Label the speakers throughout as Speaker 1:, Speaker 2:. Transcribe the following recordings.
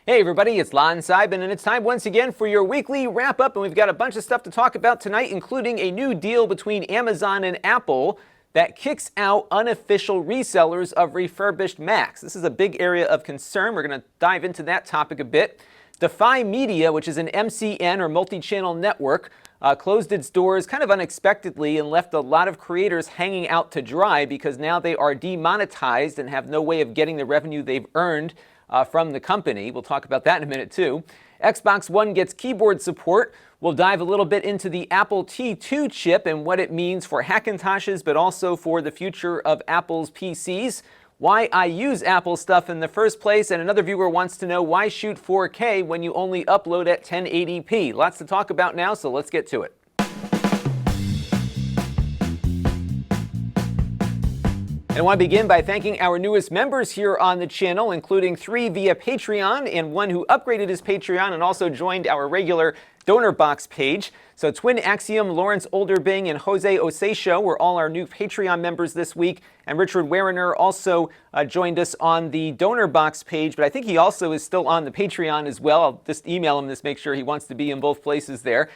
Speaker 1: Hey everybody, it's Lon.TV, and it's time once again for your weekly wrap-up, and we've got a bunch of stuff to talk about tonight, including a new deal between Amazon and Apple that kicks out unofficial resellers of refurbished Macs. This is a big area of concern. We're going to dive into that topic a bit. Defy Media, which is an MCN or multi-channel network, closed its doors kind of unexpectedly and left a lot of creators hanging out to dry because now they are demonetized and have no way of getting the revenue they've earned from the company. We'll talk about that in a minute too. Xbox One gets keyboard support. We'll dive a little bit into the Apple T2 chip and what it means for Hackintoshes, but also for the future of Apple's PCs. Why I use Apple stuff in the first place, and another viewer wants to know why shoot 4K when you only upload at 1080p. Lots to talk about now, so let's get to it. And I want to begin by thanking our newest members here on the channel, including 3 via Patreon and 1 who upgraded his Patreon and also joined our regular donor box page. So Twin Axiom, Lawrence Olderbing, and Jose Osesho were all our new Patreon members this week. And Richard Werner also joined us on the donor box page, but I think he also is still on the Patreon as well. I'll just email him to make sure he wants to be in both places there.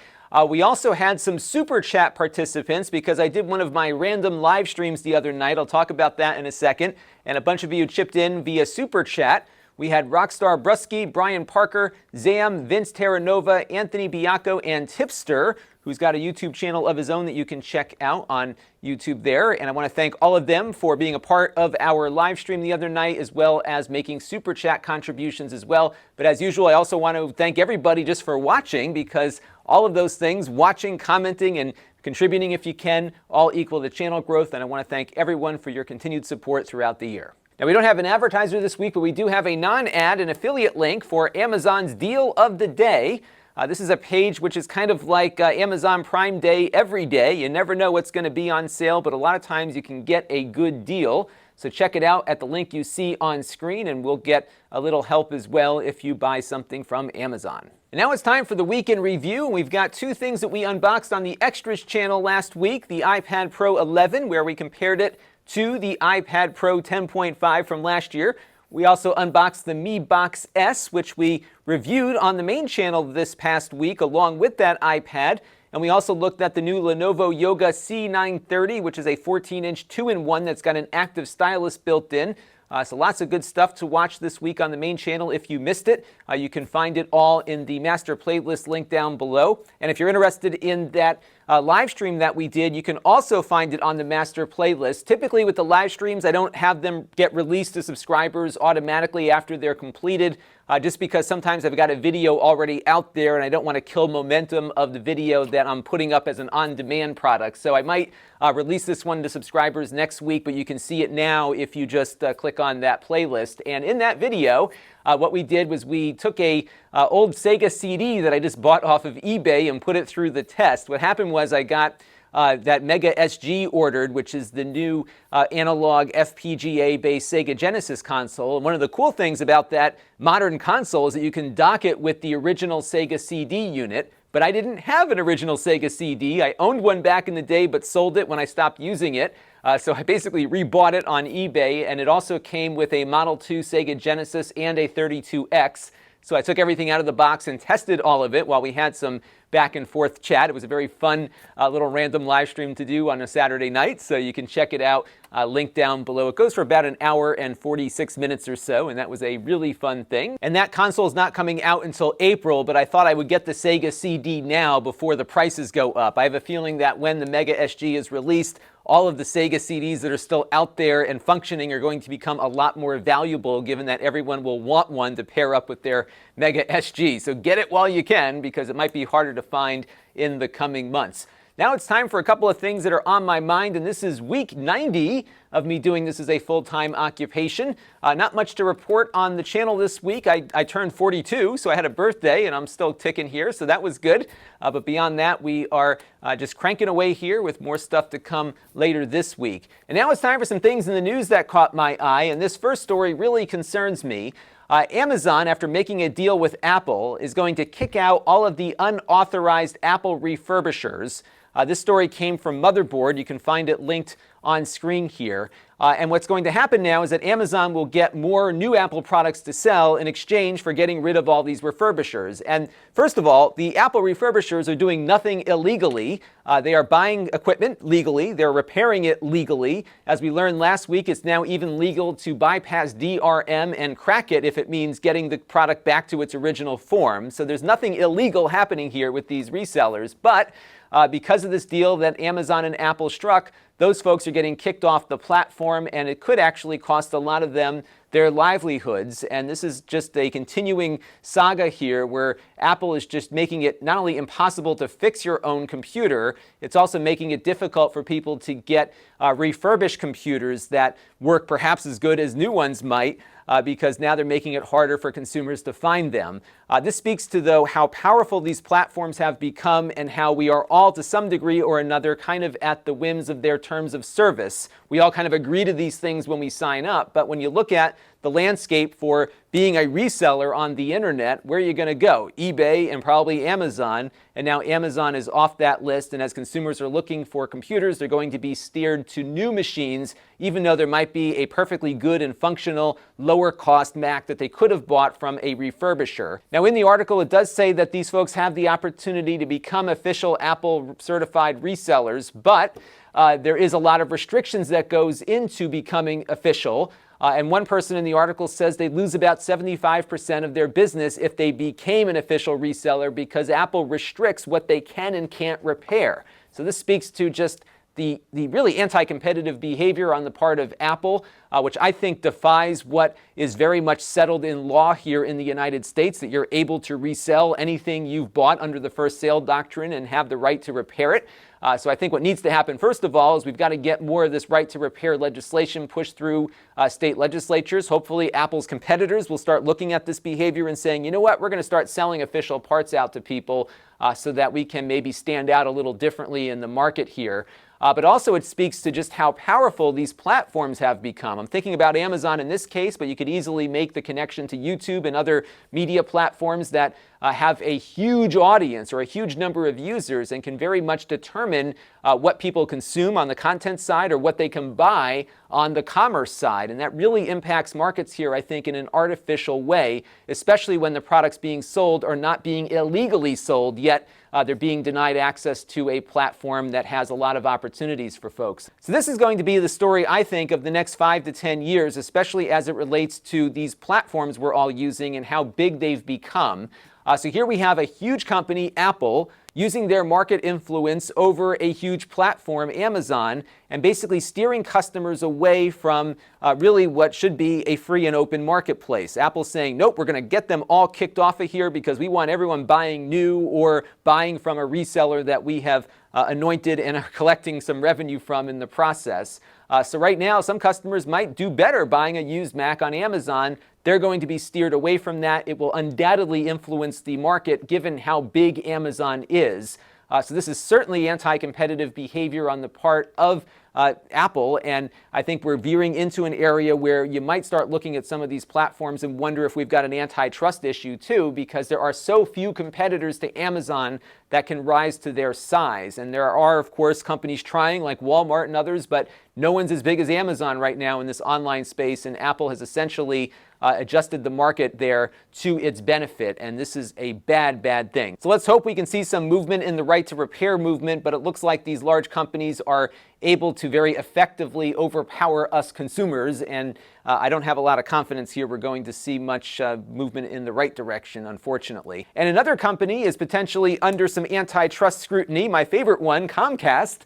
Speaker 1: We also had some Super Chat participants because I did one of my random live streams the other night. I'll talk about that in a second. And a bunch of you chipped in via Super Chat. We had Rockstar Brusky, Brian Parker, Zam, Vince Terranova, Anthony Biacco, and Tipster, who's got a YouTube channel of his own that you can check out on YouTube there. And I want to thank all of them for being a part of our live stream the other night, as well as making Super Chat contributions as well. But as usual, I also want to thank everybody just for watching, because all of those things, watching, commenting, and contributing if you can, all equal to channel growth. And I want to thank everyone for your continued support throughout the year. Now, we don't have an advertiser this week, but we do have a non-ad and affiliate link for Amazon's Deal of the Day. This is a page which is kind of like Amazon Prime Day every day. You never know what's going to be on sale, but a lot of times you can get a good deal. So check it out at the link you see on screen, and we'll get a little help as well if you buy something from Amazon. And now it's time for the Week in Review. We've got 2 things that we unboxed on the Extras channel last week. The iPad Pro 11, where we compared it to the iPad Pro 10.5 from last year. We also unboxed the Mi Box S, which we reviewed on the main channel this past week along with that iPad. And we also looked at the new Lenovo Yoga C930, which is a 14-inch 2-in-1 that's got an active stylus built in. So lots of good stuff to watch this week on the main channel. If you missed it, you can find it all in the master playlist link down below. And if you're interested in that live stream that we did, you can also find it on the master playlist. Typically with the live streams, I don't have them get released to subscribers automatically after they're completed, just because sometimes I've got a video already out there and I don't want to kill momentum of the video that I'm putting up as an on-demand product. So I might release this one to subscribers next week, but you can see it now if you just click on that playlist. And in that video, what we did was we took a old Sega CD that I just bought off of eBay and put it through the test. What happened was I got that Mega SG ordered, which is the new analog FPGA-based Sega Genesis console. And one of the cool things about that modern console is that you can dock it with the original Sega CD unit. But I didn't have an original Sega CD. I owned one back in the day, but sold it when I stopped using it. So I basically rebought it on eBay, and it also came with a Model 2 Sega Genesis and a 32X. So I took everything out of the box and tested all of it while we had some back and forth chat. It was a very fun little random live stream to do on a Saturday night, so you can check it out, link down below. It goes for about an hour and 46 minutes or so, and that was a really fun thing. And that console is not coming out until April, but I thought I would get the Sega CD now before the prices go up. I have a feeling that when the Mega SG is released, all of the Sega CDs that are still out there and functioning are going to become a lot more valuable, given that everyone will want one to pair up with their Mega SG. So get it while you can, because it might be harder to find in the coming months. Now it's time for a couple of things that are on my mind, and this is week 90 of me doing this as a full-time occupation. Not much to report on the channel this week. I turned 42, so I had a birthday, and I'm still ticking here, so that was good. But beyond that, we are just cranking away here with more stuff to come later this week. And now it's time for some things in the news that caught my eye, and this first story really concerns me. Amazon, after making a deal with Apple, is going to kick out all of the unauthorized Apple refurbishers. This story came from Motherboard. You can find it linked on screen here. And what's going to happen now is that Amazon will get more new Apple products to sell in exchange for getting rid of all these refurbishers. And first of all, the Apple refurbishers are doing nothing illegally. They are buying equipment legally. They're repairing it legally. As we learned last week, it's now even legal to bypass DRM and crack it if it means getting the product back to its original form. So there's nothing illegal happening here with these resellers. But because of this deal that Amazon and Apple struck, those folks are getting kicked off the platform, and it could actually cost a lot of them their livelihoods. And this is just a continuing saga here where Apple is just making it not only impossible to fix your own computer, it's also making it difficult for people to get refurbished computers that work perhaps as good as new ones might. Because now they're making it harder for consumers to find them. This speaks to, though, how powerful these platforms have become and how we are all, to some degree or another, kind of at the whims of their terms of service. We all kind of agree to these things when we sign up, but when you look at the landscape for being a reseller on the internet, where are you going to go? eBay and probably Amazon. And now Amazon is off that list. And as consumers are looking for computers, they're going to be steered to new machines, even though there might be a perfectly good and functional, lower cost Mac that they could have bought from a refurbisher. Now, in the article, it does say that these folks have the opportunity to become official Apple certified resellers, but there is a lot of restrictions that goes into becoming official. And one person in the article says they'd lose about 75% of their business if they became an official reseller because Apple restricts what they can and can't repair. So this speaks to just the really anti-competitive behavior on the part of Apple, which I think defies what is very much settled in law here in the United States, that you're able to resell anything you've bought under the first sale doctrine and have the right to repair it. So I think what needs to happen, first of all, is we've got to get more of this right to repair legislation pushed through state legislatures. Hopefully, Apple's competitors will start looking at this behavior and saying, you know what, we're going to start selling official parts out to people so that we can maybe stand out a little differently in the market here. But also it speaks to just how powerful these platforms have become. I'm thinking about Amazon in this case, but you could easily make the connection to YouTube and other media platforms that have a huge audience or a huge number of users and can very much determine what people consume on the content side or what they can buy on the commerce side. And that really impacts markets here, I think, in an artificial way, especially when the products being sold are not being illegally sold, yet they're being denied access to a platform that has a lot of opportunities for folks. So this is going to be the story, I think, of the next 5 to 10 years, especially as it relates to these platforms we're all using and how big they've become. So here we have a huge company, Apple, using their market influence over a huge platform, Amazon, and basically steering customers away from really what should be a free and open marketplace. Apple's saying, nope, we're going to get them all kicked off of here because we want everyone buying new or buying from a reseller that we have anointed and are collecting some revenue from in the process. So right now, some customers might do better buying a used Mac on Amazon. They're going to be steered away from that. It will undoubtedly influence the market given how big Amazon is. So this is certainly anti-competitive behavior on the part of Apple, and I think we're veering into an area where you might start looking at some of these platforms and wonder if we've got an antitrust issue too, because there are so few competitors to Amazon that can rise to their size. And there are, of course, companies trying like Walmart and others, but no one's as big as Amazon right now in this online space, and Apple has essentially adjusted the market there to its benefit, and this is a bad, bad thing. So let's hope we can see some movement in the right to repair movement, but it looks like these large companies are able to very effectively overpower us consumers, and I don't have a lot of confidence here we're going to see much movement in the right direction, unfortunately. And another company is potentially under some antitrust scrutiny, my favorite one, Comcast.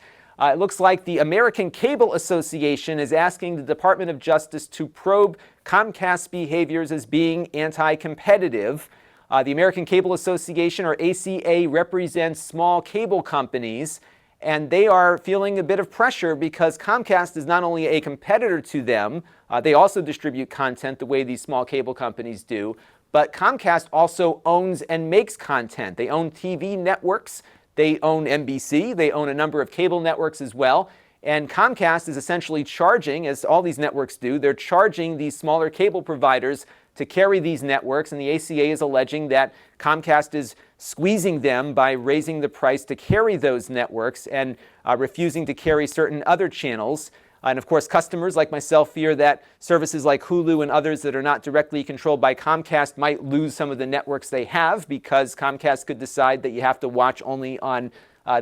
Speaker 1: It looks like the American Cable Association is asking the Department of Justice to probe Comcast's behaviors as being anti-competitive. The American Cable Association, or ACA, represents small cable companies, and they are feeling a bit of pressure because Comcast is not only a competitor to them, they also distribute content the way these small cable companies do, but Comcast also owns and makes content. They own TV networks. They own NBC, they own a number of cable networks as well, and Comcast is essentially charging, as all these networks do, they're charging these smaller cable providers to carry these networks, and the ACA is alleging that Comcast is squeezing them by raising the price to carry those networks and refusing to carry certain other channels. And of course, customers like myself fear that services like Hulu and others that are not directly controlled by Comcast might lose some of the networks they have, because Comcast could decide that you have to watch only on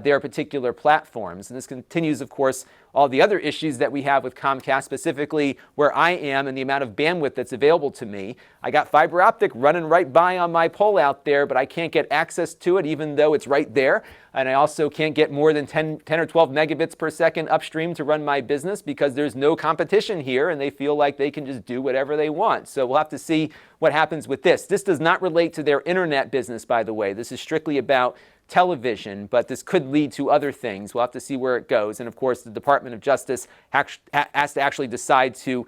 Speaker 1: their particular platforms. And this continues, of course, all the other issues that we have with Comcast, specifically where I am and the amount of bandwidth that's available to me. I got fiber optic running right by on my pole out there, but I can't get access to it even though it's right there. And I also can't get more than 10 or 12 megabits per second upstream to run my business, because there's no competition here and they feel like they can just do whatever they want. So we'll have to see what happens with this. This does not relate to their internet business, by the way. This is strictly about television, but this could lead to other things. We'll have to see where it goes. And of course, the Department of Justice has to actually decide to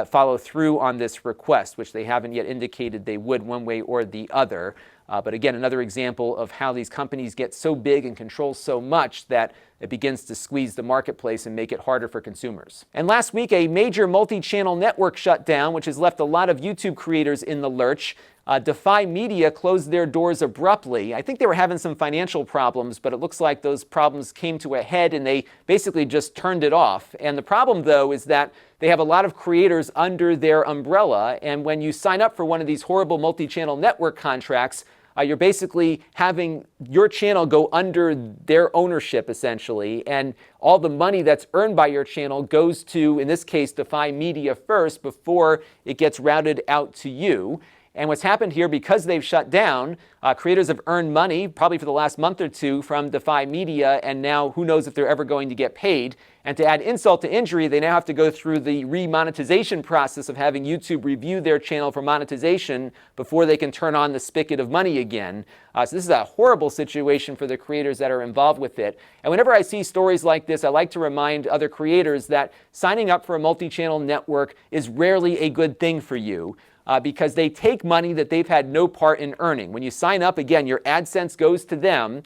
Speaker 1: follow through on this request, which they haven't yet indicated they would one way or the other. But again, another example of how these companies get so big and control so much that it begins to squeeze the marketplace and make it harder for consumers. And last week, a major multi-channel network shut down, which has left a lot of YouTube creators in the lurch. Defy Media closed their doors abruptly. I think they were having some financial problems, but it looks like those problems came to a head and they basically just turned it off. And the problem, though, is that they have a lot of creators under their umbrella. And when you sign up for one of these horrible multi-channel network contracts, you're basically having your channel go under their ownership, essentially. And all the money that's earned by your channel goes to, in this case, Defy Media first before it gets routed out to you. And what's happened here, because they've shut down, creators have earned money, probably for the last month or two, from Defy Media, and now who knows if they're ever going to get paid. And to add insult to injury, they now have to go through the remonetization process of having YouTube review their channel for monetization before they can turn on the spigot of money again. So this is a horrible situation for the creators that are involved with it. And whenever I see stories like this, I like to remind other creators that signing up for a multi-channel network is rarely a good thing for you. Because they take money that they've had no part in earning. When you sign up, again, your AdSense goes to them.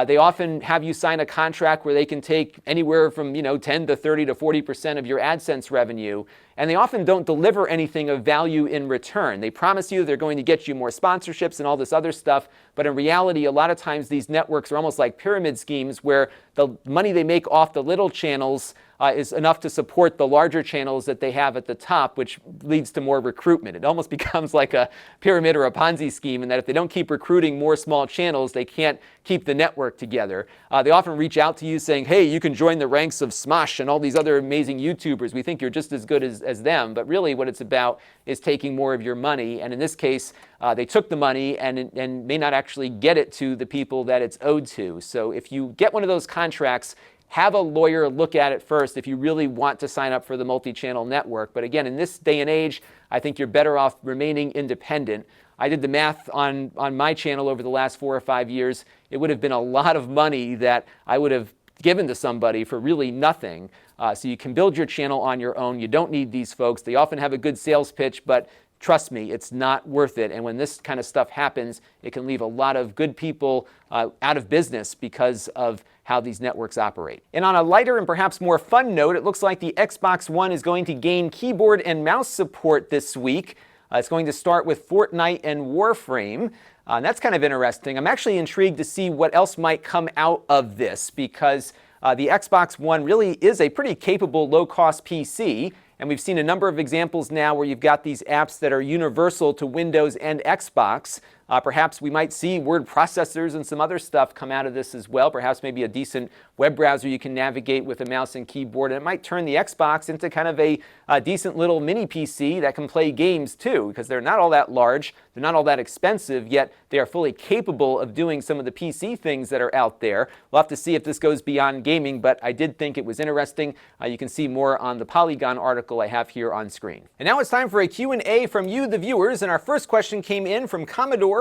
Speaker 1: They often have you sign a contract where they can take anywhere from 10 to 30 to 40% of your AdSense revenue, and they often don't deliver anything of value in return. They promise you they're going to get you more sponsorships and all this other stuff, but in reality, a lot of times these networks are almost like pyramid schemes where the money they make off the little channels is enough to support the larger channels that they have at the top, which leads to more recruitment. It almost becomes like a pyramid or a Ponzi scheme, in that if they don't keep recruiting more small channels, they can't keep the network together. They often reach out to you saying, hey, you can join the ranks of Smosh and all these other amazing YouTubers. We think you're just as good as them. But really what it's about is taking more of your money. And in this case, they took the money and may not actually get it to the people that it's owed to. So if you get one of those contracts, have a lawyer look at it first if you really want to sign up for the multi-channel network. But again, in this day and age, I think you're better off remaining independent. I did the math on my channel over the last 4 or 5 years. It would have been a lot of money that I would have given to somebody for really nothing. So you can build your channel on your own. You don't need these folks. They often have a good sales pitch, but trust me, it's not worth it. And when this kind of stuff happens, it can leave a lot of good people out of business because of how these networks operate. And on a lighter and perhaps more fun note, it looks like the Xbox One is going to gain keyboard and mouse support this week. It's going to start with Fortnite and Warframe. And that's kind of interesting. I'm actually intrigued to see what else might come out of this, because the Xbox One really is a pretty capable low-cost PC. And we've seen a number of examples now where you've got these apps that are universal to Windows and Xbox. Perhaps we might see word processors and some other stuff come out of this as well. Perhaps maybe a decent web browser you can navigate with a mouse and keyboard. And it might turn the Xbox into kind of a decent little mini PC that can play games too, because they're not all that large, they're not all that expensive, yet they are fully capable of doing some of the PC things that are out there. We'll have to see if this goes beyond gaming, but I did think it was interesting. You can see more on the Polygon article I have here on screen. And now it's time for a Q&A from you, the viewers. And our first question came in from Commodore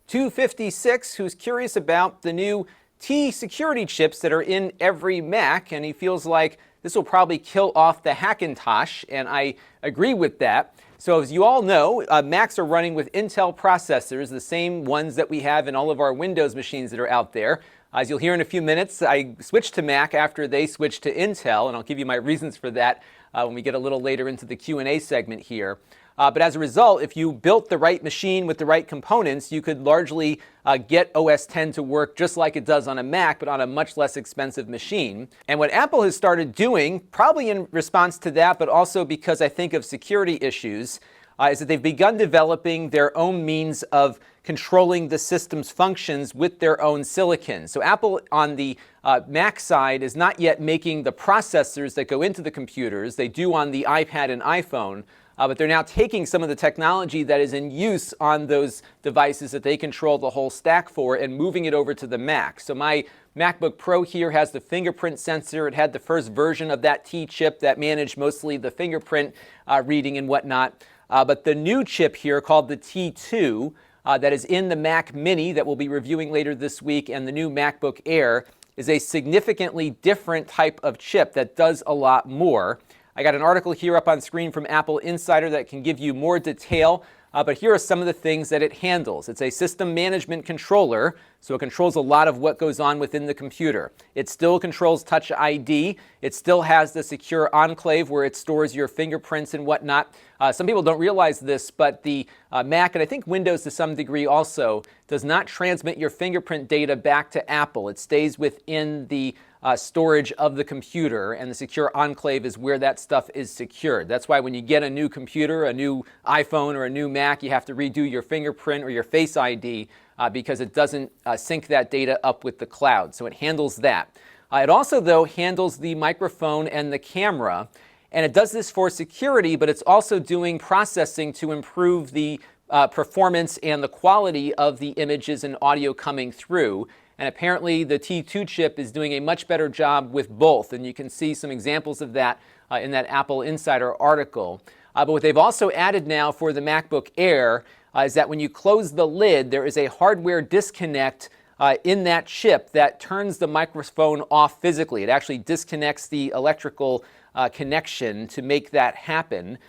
Speaker 1: 256, who's curious about the new T security chips that are in every Mac, and he feels like this will probably kill off the Hackintosh, and I agree with that. So as you all know, Macs are running with Intel processors, the same ones that we have in all of our Windows machines that are out there. As you'll hear in a few minutes, I switched to Mac after they switched to Intel, and I'll give you my reasons for that when we get a little later into the Q&A segment here. But as a result, if you built the right machine with the right components, you could largely get OS X to work just like it does on a Mac, but on a much less expensive machine. And what Apple has started doing, probably in response to that, but also because I think of security issues, is that they've begun developing their own means of controlling the system's functions with their own silicon. So Apple on the Mac side is not yet making the processors that go into the computers. They do on the iPad and iPhone. But they're now taking some of the technology that is in use on those devices that they control the whole stack for and moving it over to the Mac. So my MacBook Pro here has the fingerprint sensor. It had the first version of that T chip that managed mostly the fingerprint reading and whatnot. But the new chip here called the T2 that is in the Mac Mini that we'll be reviewing later this week and the new MacBook Air is a significantly different type of chip that does a lot more. I got an article here up on screen from Apple Insider that can give you more detail, but here are some of the things that it handles. It's a system management controller, so it controls a lot of what goes on within the computer. It still controls Touch ID. It still has the secure enclave where it stores your fingerprints and whatnot. Some people don't realize this, but the Mac, and I think Windows to some degree also, does not transmit your fingerprint data back to Apple. It stays within the storage of the computer, and the secure enclave is where that stuff is secured. That's why when you get a new computer, a new iPhone or a new Mac, you have to redo your fingerprint or your Face ID because it doesn't sync that data up with the cloud. So it handles that. It also, though, handles the microphone and the camera, and it does this for security, but it's also doing processing to improve the performance and the quality of the images and audio coming through. And apparently the T2 chip is doing a much better job with both. And you can see some examples of that in that Apple Insider article. But what they've also added now for the MacBook Air is that when you close the lid, there is a hardware disconnect in that chip that turns the microphone off physically. It actually disconnects the electrical connection to make that happen.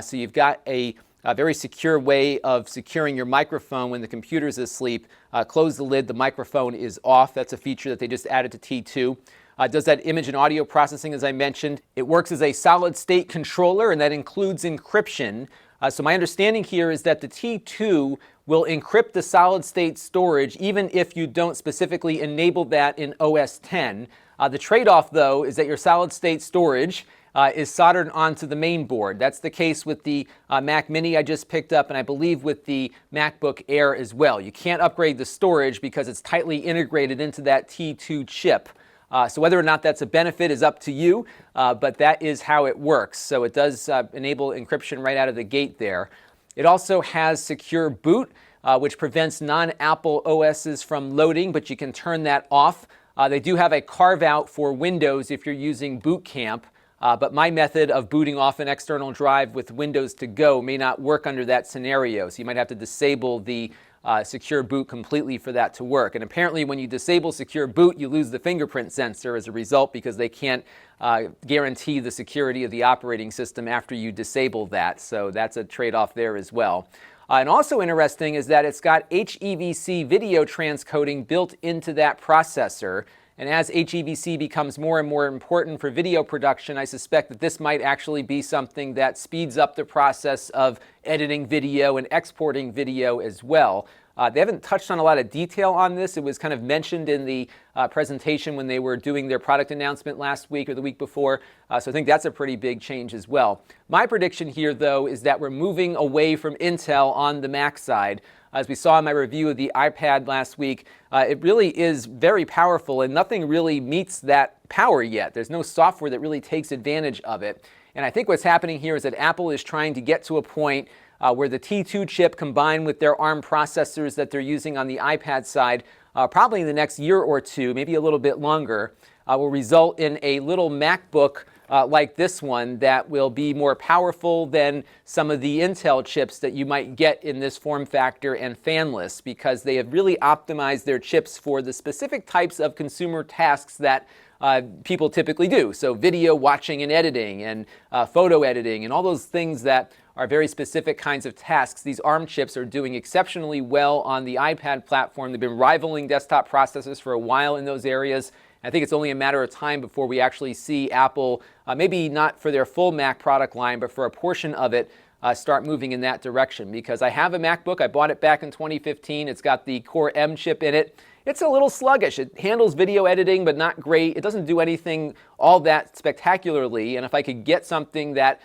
Speaker 1: So you've got a very secure way of securing your microphone when the computer's asleep. Close the lid, the microphone is off. That's a feature that they just added to T2. It does that image and audio processing, as I mentioned. It works as a solid-state controller, and that includes encryption. So my understanding here is that the T2 will encrypt the solid-state storage even if you don't specifically enable that in OS X. The trade-off, though, is that your solid-state storage is soldered onto the main board. That's the case with the Mac Mini I just picked up, and I believe with the MacBook Air as well. You can't upgrade the storage because it's tightly integrated into that T2 chip. So whether or not that's a benefit is up to you, but that is how it works. So it does enable encryption right out of the gate there. It also has secure boot, which prevents non-Apple OSs from loading, but you can turn that off. They do have a carve-out for Windows if you're using Boot Camp. But my method of booting off an external drive with Windows to go may not work under that scenario. So you might have to disable the secure boot completely for that to work. And apparently when you disable secure boot, you lose the fingerprint sensor as a result because they can't guarantee the security of the operating system after you disable that. So that's a trade-off there as well. And also interesting is that it's got HEVC video transcoding built into that processor. And as HEVC becomes more and more important for video production, I suspect that this might actually be something that speeds up the process of editing video and exporting video as well. They haven't touched on a lot of detail on this. It was kind of mentioned in the presentation when they were doing their product announcement last week or the week before. So I think that's a pretty big change as well. My prediction here, though, is that we're moving away from Intel on the Mac side. As we saw in my review of the iPad last week, it really is very powerful, and nothing really meets that power yet. There's no software that really takes advantage of it. And I think what's happening here is that Apple is trying to get to a point where the T2 chip combined with their ARM processors that they're using on the iPad side, probably in the next year or two, maybe a little bit longer, will result in a little MacBook like this one that will be more powerful than some of the Intel chips that you might get in this form factor and fanless, because they have really optimized their chips for the specific types of consumer tasks that people typically do. So video watching and editing and photo editing and all those things that are very specific kinds of tasks. These ARM chips are doing exceptionally well on the iPad platform. They've been rivaling desktop processors for a while in those areas. I think it's only a matter of time before we actually see Apple, maybe not for their full Mac product line, but for a portion of it, start moving in that direction, because I have a MacBook. I bought it back in 2015. It's got the Core M chip in it. It's a little sluggish. It handles video editing, but not great. It doesn't do anything all that spectacularly. And if I could get something that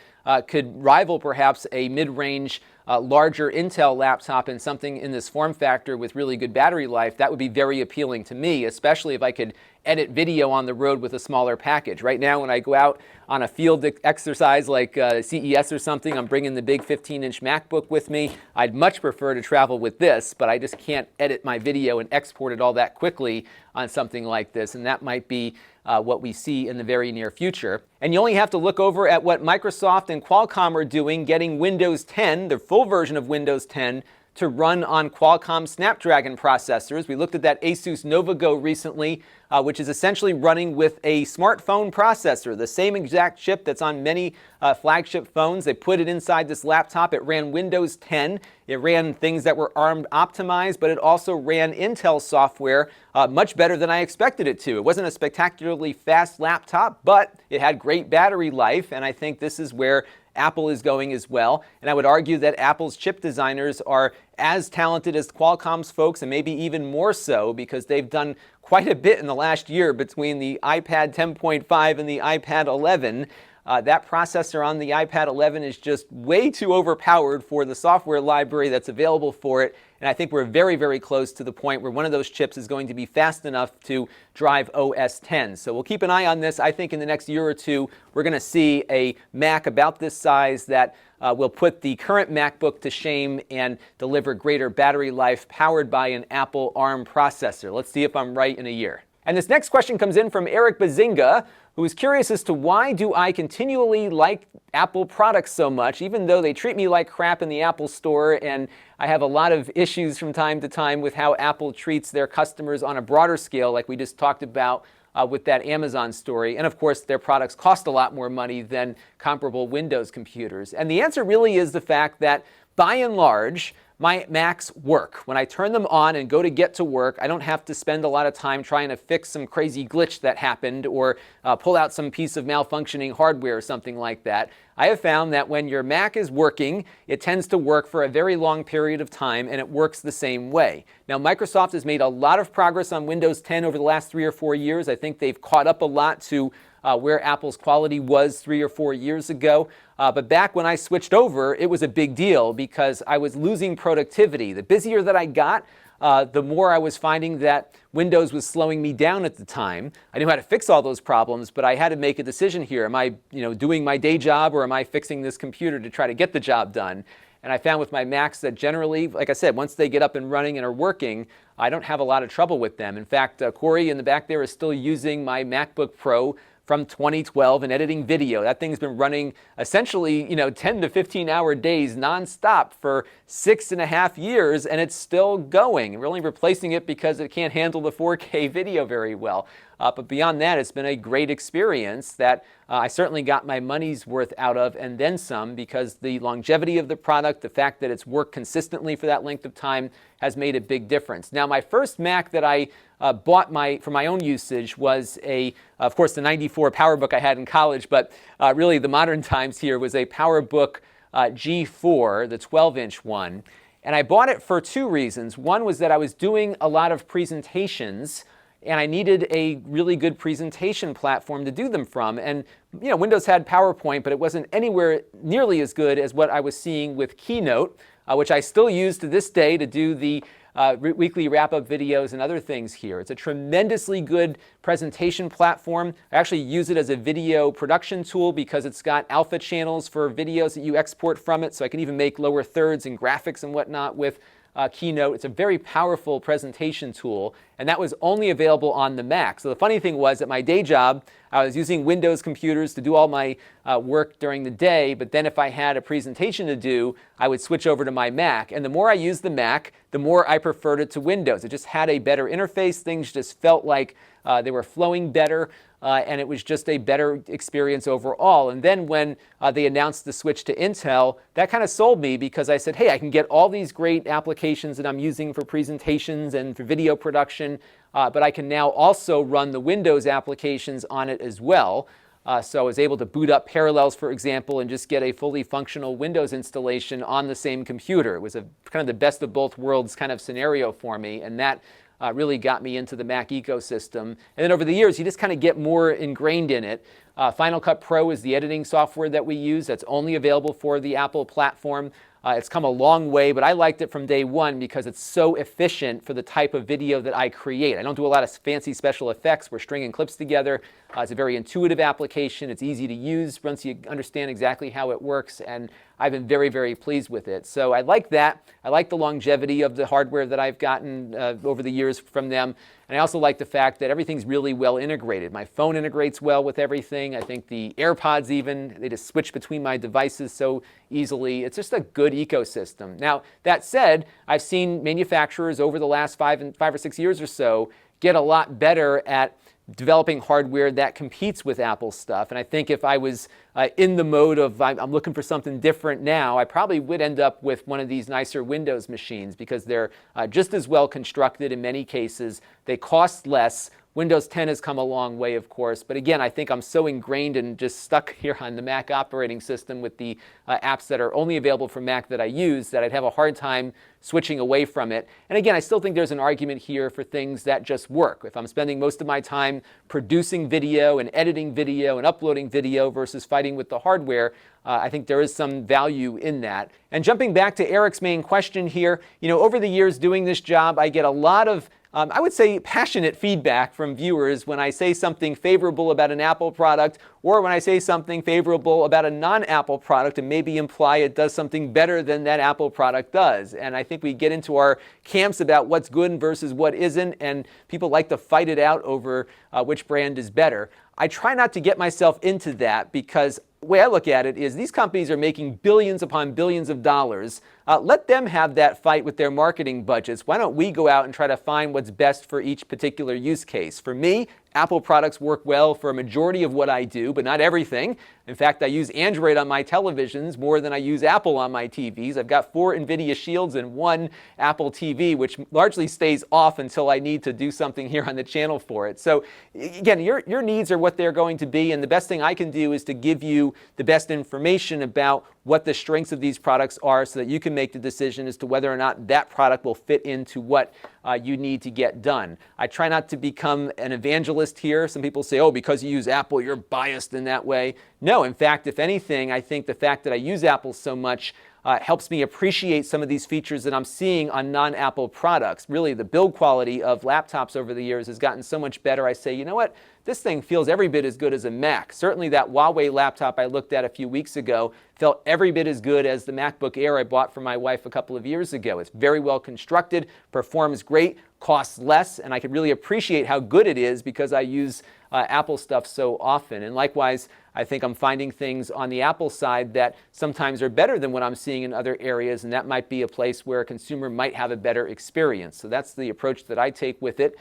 Speaker 1: could rival perhaps a mid-range, larger Intel laptop and something in this form factor with really good battery life, that would be very appealing to me, especially if I could edit video on the road with a smaller package. Right now, when I go out on a field exercise like CES or something, I'm bringing the big 15-inch MacBook with me. I'd much prefer to travel with this, but I just can't edit my video and export it all that quickly on something like this, and that might be what we see in the very near future. And you only have to look over at what Microsoft and Qualcomm are doing, getting Windows 10, the full version of Windows 10, to run on Qualcomm Snapdragon processors. We looked at that Asus NovaGo recently, which is essentially running with a smartphone processor, the same exact chip that's on many flagship phones. They put it inside this laptop. It ran Windows 10. It ran things that were ARM optimized, but it also ran Intel software much better than I expected it to. It wasn't a spectacularly fast laptop, but it had great battery life, and I think this is where Apple is going as well. And I would argue that Apple's chip designers are as talented as Qualcomm's folks, and maybe even more so, because they've done quite a bit in the last year between the iPad 10.5 and the iPad 11. That processor on the iPad 11 is just way too overpowered for the software library that's available for it. And I think we're very, very close to the point where one of those chips is going to be fast enough to drive OS 10. So we'll keep an eye on this. I think in the next year or two, we're going to see a Mac about this size that will put the current MacBook to shame and deliver greater battery life powered by an Apple ARM processor. Let's see if I'm right in a year. And this next question comes in from Eric Bazinga, who is curious as to why do I continually like Apple products so much, even though they treat me like crap in the Apple Store, and I have a lot of issues from time to time with how Apple treats their customers on a broader scale, like we just talked about with that Amazon story. And of course, their products cost a lot more money than comparable Windows computers. And the answer really is the fact that, by and large, my Macs work. When I turn them on and go to get to work, I don't have to spend a lot of time trying to fix some crazy glitch that happened or pull out some piece of malfunctioning hardware or something like that. I have found that when your Mac is working, it tends to work for a very long period of time, and it works the same way. Now, Microsoft has made a lot of progress on Windows 10 over the last 3 or 4 years. I think they've caught up a lot to where Apple's quality was 3 or 4 years ago. But back when I switched over, it was a big deal because I was losing productivity. The busier that I got, the more I was finding that Windows was slowing me down at the time. I knew how to fix all those problems, but I had to make a decision here. Am I, doing my day job, or am I fixing this computer to try to get the job done? And I found with my Macs that generally, like I said, once they get up and running and are working, I don't have a lot of trouble with them. In fact, Corey in the back there is still using my MacBook Pro from 2012 and editing video. That thing's been running essentially, 10 to 15 hour days nonstop for 6.5 years, and it's still going. We're only replacing it because it can't handle the 4K video very well. But beyond that, it's been a great experience that I certainly got my money's worth out of, and then some, because the longevity of the product, the fact that it's worked consistently for that length of time, has made a big difference. Now, my first Mac that I bought for my own usage was of course, the 94 PowerBook I had in college, but really the modern times here was a PowerBook G4, the 12-inch one. And I bought it for 2 reasons. One was that I was doing a lot of presentations, and I needed a really good presentation platform to do them from. And Windows had PowerPoint, but it wasn't anywhere nearly as good as what I was seeing with Keynote, which I still use to this day to do the weekly wrap-up videos and other things here. It's a tremendously good presentation platform. I actually use it as a video production tool because it's got alpha channels for videos that you export from it, so I can even make lower thirds and graphics and whatnot with Keynote. It's a very powerful presentation tool, and that was only available on the Mac. So the funny thing was, at my day job, I was using Windows computers to do all my work during the day, but then if I had a presentation to do, I would switch over to my Mac. And the more I used the Mac, the more I preferred it to Windows. It just had a better interface. Things just felt like they were flowing better. And it was just a better experience overall. And then when they announced the switch to Intel, that kind of sold me, because I said, hey, I can get all these great applications that I'm using for presentations and for video production, but I can now also run the Windows applications on it as well. So I was able to boot up Parallels, for example, and just get a fully functional Windows installation on the same computer. It was a kind of the best of both worlds kind of scenario for me, and that really got me into the Mac ecosystem. And then over the years, you just kind of get more ingrained in it. Final Cut Pro is the editing software that we use that's only available for the Apple platform. It's come a long way, but I liked it from day one because it's so efficient for the type of video that I create. I don't do a lot of fancy special effects. We're stringing clips together. It's a very intuitive application. It's easy to use once you understand exactly how it works, and I've been very, very pleased with it. So I like that. I like the longevity of the hardware that I've gotten over the years from them. And I also like the fact that everything's really well integrated. My phone integrates well with everything. I think the AirPods even, they just switch between my devices so easily. It's just a good ecosystem. Now, that said, I've seen manufacturers over the last 5 or 6 years or so get a lot better at developing hardware that competes with Apple stuff. And I think if I was in the mode of I'm looking for something different now, I probably would end up with one of these nicer Windows machines because they're just as well constructed in many cases. They cost less. Windows 10 has come a long way, of course, but again, I think I'm so ingrained and just stuck here on the Mac operating system with the apps that are only available for Mac that I use that I'd have a hard time switching away from it. And again, I still think there's an argument here for things that just work. If I'm spending most of my time producing video and editing video and uploading video versus fighting with the hardware, I think there is some value in that. And jumping back to Eric's main question here, over the years doing this job, I get a lot of I would say passionate feedback from viewers when I say something favorable about an Apple product or when I say something favorable about a non-Apple product and maybe imply it does something better than that Apple product does. And I think we get into our camps about what's good versus what isn't, and people like to fight it out over which brand is better. I try not to get myself into that because the way I look at it is these companies are making billions upon billions of dollars. Let them have that fight with their marketing budgets. Why don't we go out and try to find what's best for each particular use case? For me, Apple products work well for a majority of what I do, but not everything. In fact, I use Android on my televisions more than I use Apple on my TVs. I've got 4 NVIDIA Shields and 1 Apple TV, which largely stays off until I need to do something here on the channel for it. So again, your needs are what they're going to be, and the best thing I can do is to give you the best information about what the strengths of these products are so that you can make the decision as to whether or not that product will fit into what you need to get done. I try not to become an evangelist here. Some people say, oh, because you use Apple, you're biased in that way. No, in fact, if anything, I think the fact that I use Apple so much helps me appreciate some of these features that I'm seeing on non-Apple products. Really, the build quality of laptops over the years has gotten so much better. I say, you know what? This thing feels every bit as good as a Mac. Certainly that Huawei laptop I looked at a few weeks ago felt every bit as good as the MacBook Air I bought for my wife a couple of years ago. It's very well constructed, performs great, costs less, and I can really appreciate how good it is because I use Apple stuff so often. And likewise, I think I'm finding things on the Apple side that sometimes are better than what I'm seeing in other areas, and that might be a place where a consumer might have a better experience. So that's the approach that I take with it.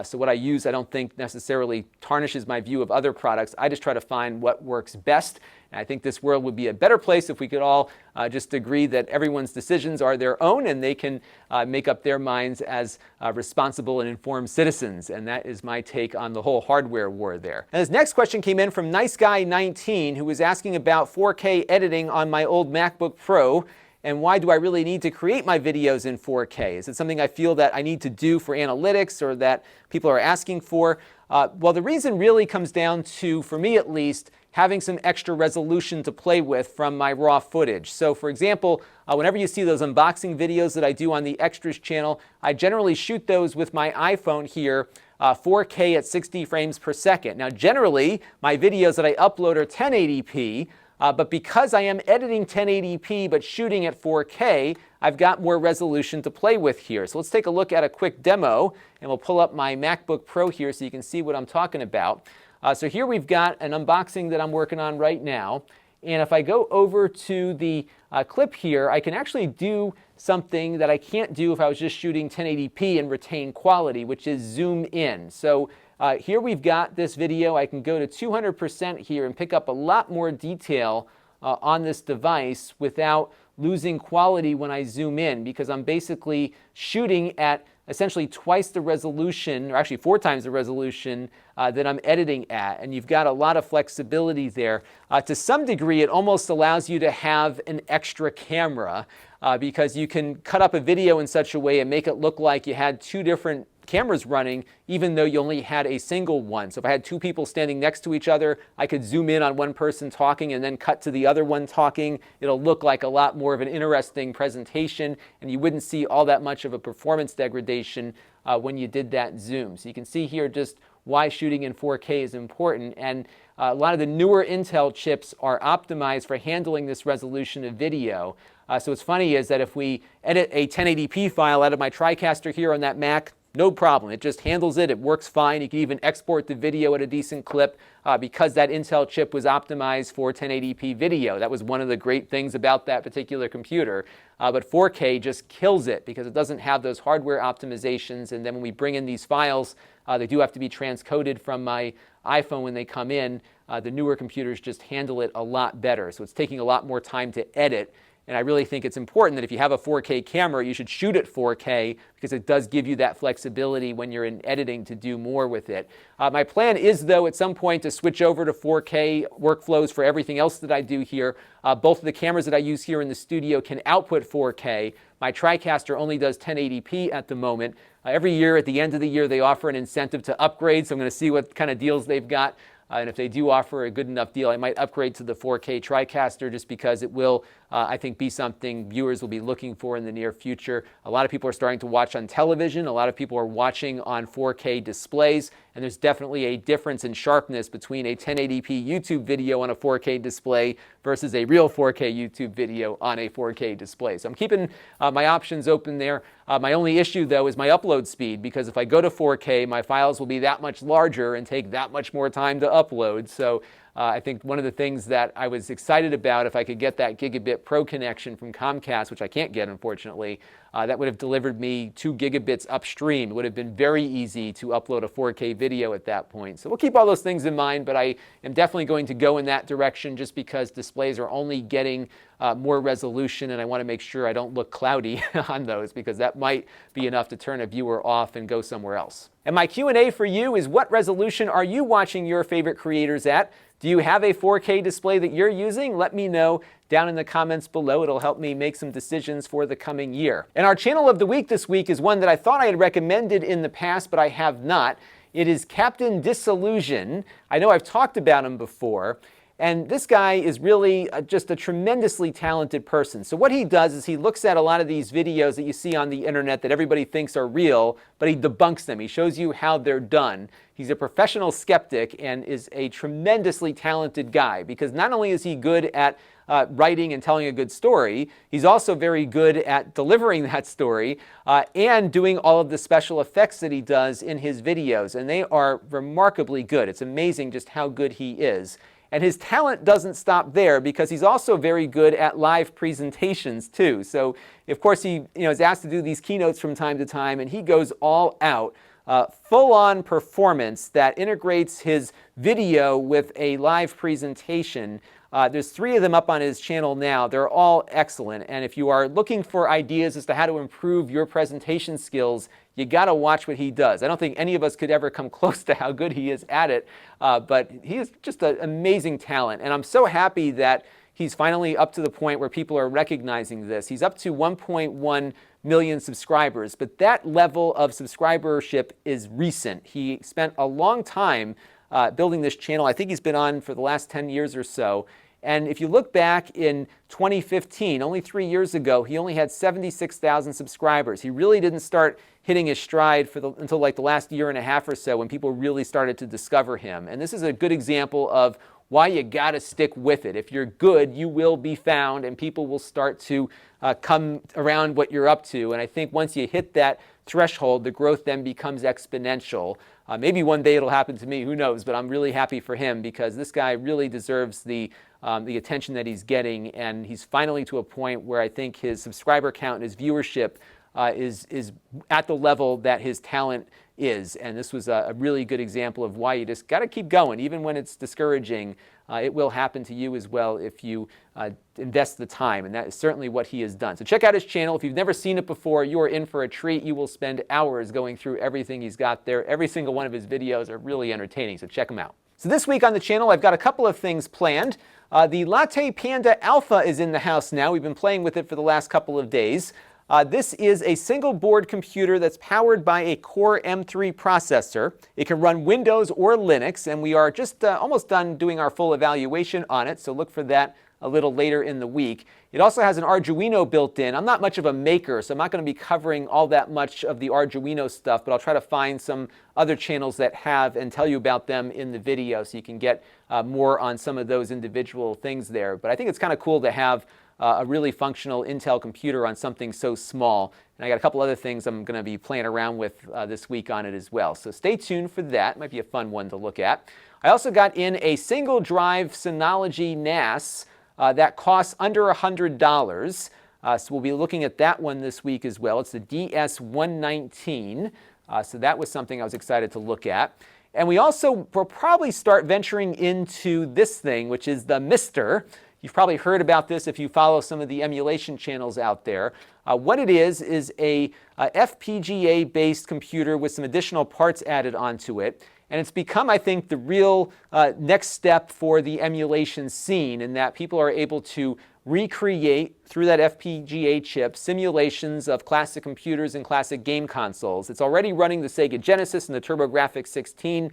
Speaker 1: So what I use, I don't think necessarily tarnishes my view of other products. I just try to find what works best. And I think this world would be a better place if we could all just agree that everyone's decisions are their own and they can make up their minds as responsible and informed citizens. And that is my take on the whole hardware war there. And this next question came in from Nice Guy 19, who was asking about 4K editing on my old MacBook Pro. And why do I really need to create my videos in 4K? Is it something I feel that I need to do for analytics or that people are asking for? Well, the reason really comes down to, for me at least, having some extra resolution to play with from my raw footage. So for example, whenever you see those unboxing videos that I do on the Extras channel, I generally shoot those with my iPhone here, 4K at 60 frames per second. Now generally, my videos that I upload are 1080p, but because I am editing 1080p but shooting at 4K, I've got more resolution to play with here. So let's take a look at a quick demo, and we'll pull up my MacBook Pro here so you can see what I'm talking about. So here we've got an unboxing that I'm working on right now. And if I go over to the clip here, I can actually do something that I can't do if I was just shooting 1080p and retain quality, which is zoom in. So here we've got this video. I can go to 200% here and pick up a lot more detail on this device without losing quality when I zoom in, because I'm basically shooting at essentially twice the resolution, or actually 4 times the resolution that I'm editing at. And you've got a lot of flexibility there. To some degree, it almost allows you to have an extra camera because you can cut up a video in such a way and make it look like you had 2 different cameras running, even though you only had a single one. So if I had 2 people standing next to each other, I could zoom in on one person talking and then cut to the other one talking. It'll look like a lot more of an interesting presentation, and you wouldn't see all that much of a performance degradation when you did that zoom. So you can see here just why shooting in 4K is important. And a lot of the newer Intel chips are optimized for handling this resolution of video. So what's funny is that if we edit a 1080p file out of my TriCaster here on that Mac, no problem. It just handles it. It works fine. You can even export the video at a decent clip because that Intel chip was optimized for 1080p video. That was one of the great things about that particular computer. But 4K just kills it because it doesn't have those hardware optimizations. And then when we bring in these files, they do have to be transcoded from my iPhone when they come in. The newer computers just handle it a lot better. So it's taking a lot more time to edit. And I really think it's important that if you have a 4K camera, you should shoot at 4K because it does give you that flexibility when you're in editing to do more with it. My plan is, though, at some point to switch over to 4K workflows for everything else that I do here. Both of the cameras that I use here in the studio can output 4K. My TriCaster only does 1080p at the moment. Every year, at the end of the year, they offer an incentive to upgrade, so I'm going to see what kind of deals they've got. And if they do offer a good enough deal, I might upgrade to the 4K TriCaster just because it will, I think, be something viewers will be looking for in the near future. A lot of people are starting to watch on television. A lot of people are watching on 4K displays. And there's definitely a difference in sharpness between a 1080p YouTube video on a 4K display versus a real 4K YouTube video on a 4K display. So I'm keeping my options open there. My only issue, though, is my upload speed, because if I go to 4K, my files will be that much larger and take that much more time to upload. So I think one of the things that I was excited about, if I could get that Gigabit Pro connection from Comcast, which I can't get, unfortunately, that would have delivered me 2 gigabits upstream. It would have been very easy to upload a 4K video at that point. So we'll keep all those things in mind, but I am definitely going to go in that direction just because displays are only getting more resolution, and I want to make sure I don't look cloudy on those, because that might be enough to turn a viewer off and go somewhere else. And my Q&A for you is, what resolution are you watching your favorite creators at? Do you have a 4K display that you're using? Let me know down in the comments below. It'll help me make some decisions for the coming year. And our channel of the week this week is one that I thought I had recommended in the past, but I have not. It is Captain Disillusion. I know I've talked about him before. And this guy is really just a tremendously talented person. So what he does is he looks at a lot of these videos that you see on the internet that everybody thinks are real, but he debunks them. He shows you how they're done. He's a professional skeptic and is a tremendously talented guy, because not only is he good at writing and telling a good story, he's also very good at delivering that story and doing all of the special effects that he does in his videos. And they are remarkably good. It's amazing just how good he is. And his talent doesn't stop there, because he's also very good at live presentations too. So, of course, he is asked to do these keynotes from time to time, and he goes all out, full-on performance that integrates his video with a live presentation. There's 3 of them up on his channel now. They're all excellent. And if you are looking for ideas as to how to improve your presentation skills, you got to watch what he does. I don't think any of us could ever come close to how good he is at it, but he is just an amazing talent. And I'm so happy that he's finally up to the point where people are recognizing this. He's up to 1.1 million subscribers, but that level of subscribership is recent. He spent a long time building this channel. I think he's been on for the last 10 years or so. And if you look back in 2015, only 3 years ago, he only had 76,000 subscribers. He really didn't start hitting his stride until like the last year and a half or so, when people really started to discover him. And this is a good example of why you got to stick with it. If you're good, you will be found, and people will start to come around what you're up to. And I think once you hit that threshold, the growth then becomes exponential. Maybe one day it'll happen to me, who knows, but I'm really happy for him, because this guy really deserves the attention that he's getting, and he's finally to a point where I think his subscriber count and his viewership is at the level that his talent is. And this was a really good example of why you just got to keep going. Even when it's discouraging, it will happen to you as well if you invest the time. And that is certainly what he has done. So check out his channel. If you've never seen it before, you are in for a treat. You will spend hours going through everything he's got there. Every single one of his videos are really entertaining, so check them out. So this week on the channel, I've got a couple of things planned. The Latte Panda Alpha is in the house now. We've been playing with it for the last couple of days. This is a single board computer that's powered by a Core M3 processor. It can run Windows or Linux, and we are just almost done doing our full evaluation on it, so look for that a little later in the week. It also has an Arduino built in. I'm not much of a maker, so I'm not going to be covering all that much of the Arduino stuff, but I'll try to find some other channels that have and tell you about them in the video so you can get more on some of those individual things there. But I think it's kind of cool to have a really functional Intel computer on something so small. And I got a couple other things I'm going to be playing around with this week on it as well. So stay tuned for that. Might be a fun one to look at. I also got in a single drive Synology NAS that costs under $100. So we'll be looking at that one this week as well. It's the DS119. So that was something I was excited to look at. And we also will probably start venturing into this thing, which is the Mister. You've probably heard about this if you follow some of the emulation channels out there. What it is a FPGA-based computer with some additional parts added onto it. And it's become, I think, the real next step for the emulation scene, in that people are able to recreate, through that FPGA chip, simulations of classic computers and classic game consoles. It's already running the Sega Genesis and the TurboGrafx 16.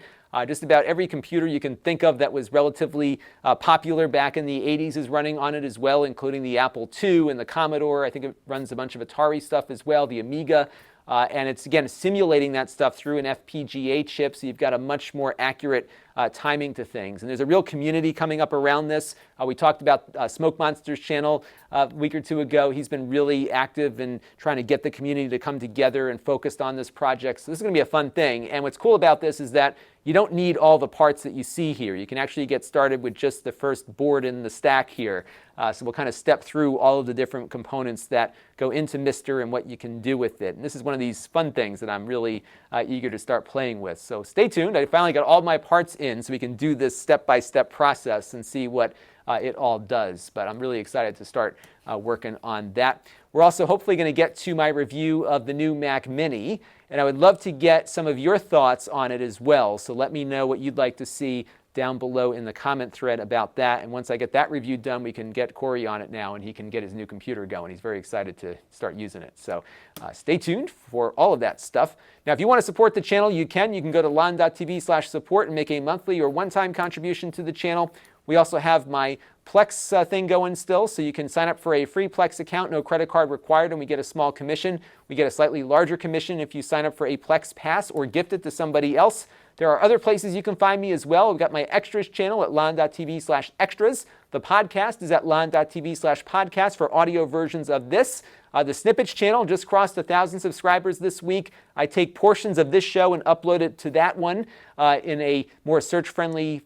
Speaker 1: Just about every computer you can think of that was relatively popular back in the 80s is running on it as well, including the Apple II and the Commodore. I think it runs a bunch of Atari stuff as well, the Amiga. And it's, again, simulating that stuff through an FPGA chip, so you've got a much more accurate timing to things. And there's a real community coming up around this. We talked about Smoke Monster's channel a week or two ago. He's been really active in trying to get the community to come together and focused on this project. So this is going to be a fun thing. And what's cool about this is that you don't need all the parts that you see here. You can actually get started with just the first board in the stack here. So we'll kind of step through all of the different components that go into Mister and what you can do with it. And this is one of these fun things that I'm really eager to start playing with. So stay tuned. I finally got all my parts in so we can do this step-by-step process and see what it all does. But I'm really excited to start working on that. We're also hopefully going to get to my review of the new Mac Mini, and I would love to get some of your thoughts on it as well. So let me know what you'd like to see down below in the comment thread about that. And once I get that review done, we can get Corey on it now, and he can get his new computer going. He's very excited to start using it. So stay tuned for all of that stuff. Now, if you want to support the channel, you can go to Lon.TV/support and make a monthly or one-time contribution to the channel. We also have my Plex thing going still, so you can sign up for a free Plex account, no credit card required, and we get a small commission. We get a slightly larger commission if you sign up for a Plex Pass or gift it to somebody else. There are other places you can find me as well. We've got my extras channel at Lon.TV/extras. The podcast is at Lon.TV/podcast for audio versions of this. The Snippets channel just crossed 1,000 subscribers this week. I take portions of this show and upload it to that one in a more search-friendly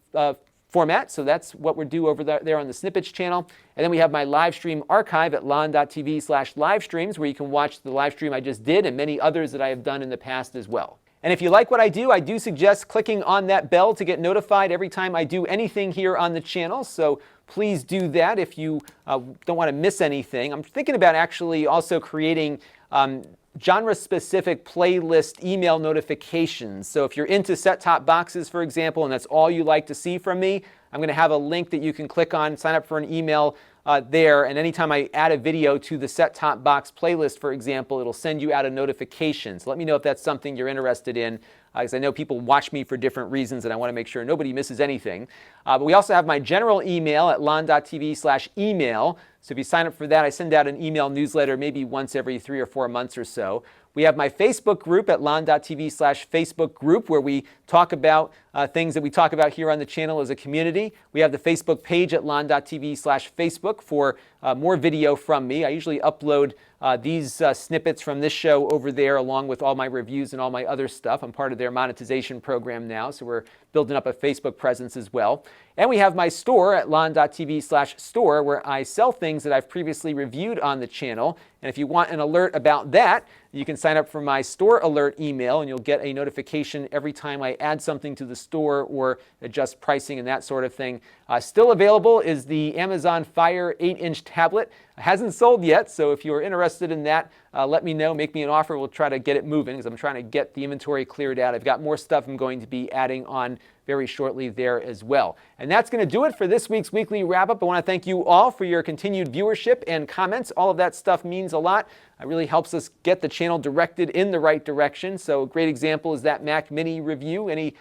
Speaker 1: format. So that's what we do over there on the Snippets channel. And then we have my live stream archive at Lon.TV/livestreams, where you can watch the live stream I just did and many others that I have done in the past as well. And if you like what I do suggest clicking on that bell to get notified every time I do anything here on the channel. So please do that if you don't want to miss anything. I'm thinking about actually also creating genre-specific playlist email notifications. So if you're into set-top boxes, for example, and that's all you like to see from me, I'm going to have a link that you can click on, sign up for an email there, and anytime I add a video to the set-top box playlist, for example, it'll send you out a notification. So let me know if that's something you're interested in, because I know people watch me for different reasons, and I want to make sure nobody misses anything. But we also have my general email at Lon.TV/email. So if you sign up for that, I send out an email newsletter maybe once every 3 or 4 months or so. We have my Facebook group at Lon.TV/Facebook group, where we talk about things that we talk about here on the channel as a community. We have the Facebook page at Lon.TV/Facebook for more video from me. I usually upload these snippets from this show over there, along with all my reviews and all my other stuff. I'm part of their monetization program now, so we're building up a Facebook presence as well. And we have my store at Lon.TV/store, where I sell things that I've previously reviewed on the channel, And if you want an alert about that, you can sign up for my store alert email, and you'll get a notification every time I add something to the store or adjust pricing and that sort of thing. Still available is the Amazon Fire 8-inch tablet. It hasn't sold yet, so if you're interested in that, let me know. Make me an offer. We'll try to get it moving because I'm trying to get the inventory cleared out. I've got more stuff I'm going to be adding on very shortly there as well. And that's going to do it for this week's Weekly Wrap-Up. I want to thank you all for your continued viewership and comments. All of that stuff means a lot. It really helps us get the channel directed in the right direction. So a great example is that Mac Mini review. Any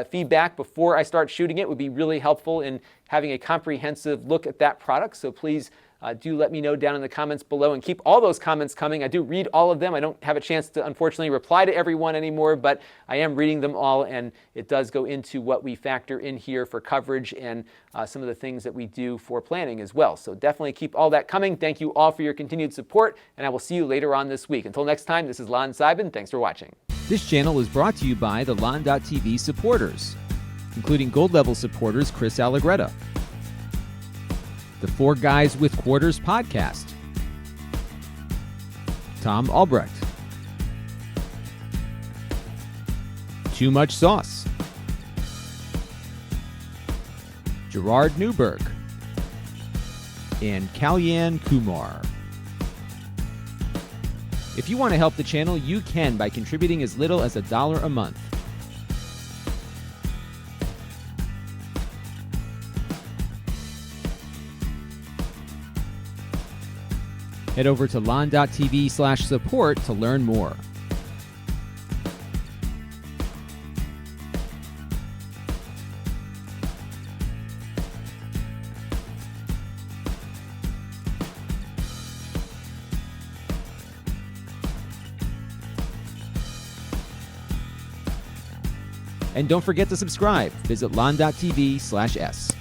Speaker 1: feedback before I start shooting it would be really helpful in having a comprehensive look at that product. So please do let me know down in the comments below, and keep all those comments coming. I do read all of them. I don't have a chance to, unfortunately, reply to everyone anymore, but I am reading them all, and it does go into what we factor in here for coverage and some of the things that we do for planning as well. So definitely keep all that coming. Thank you all for your continued support, and I will see you later on this week. Until next time, this is Lon.TV. Thanks for watching.
Speaker 2: This channel is brought to you by the Lon.TV supporters, including gold level supporters Chris Allegretta, the Four Guys with Quarters podcast, Tom Albrecht, Too Much Sauce, Gerard Newberg, and Kalyan Kumar. If you want to help the channel, you can by contributing as little as $1 a month. Head over to lon.tv/support to learn more. And don't forget to subscribe. Visit lon.tv/s.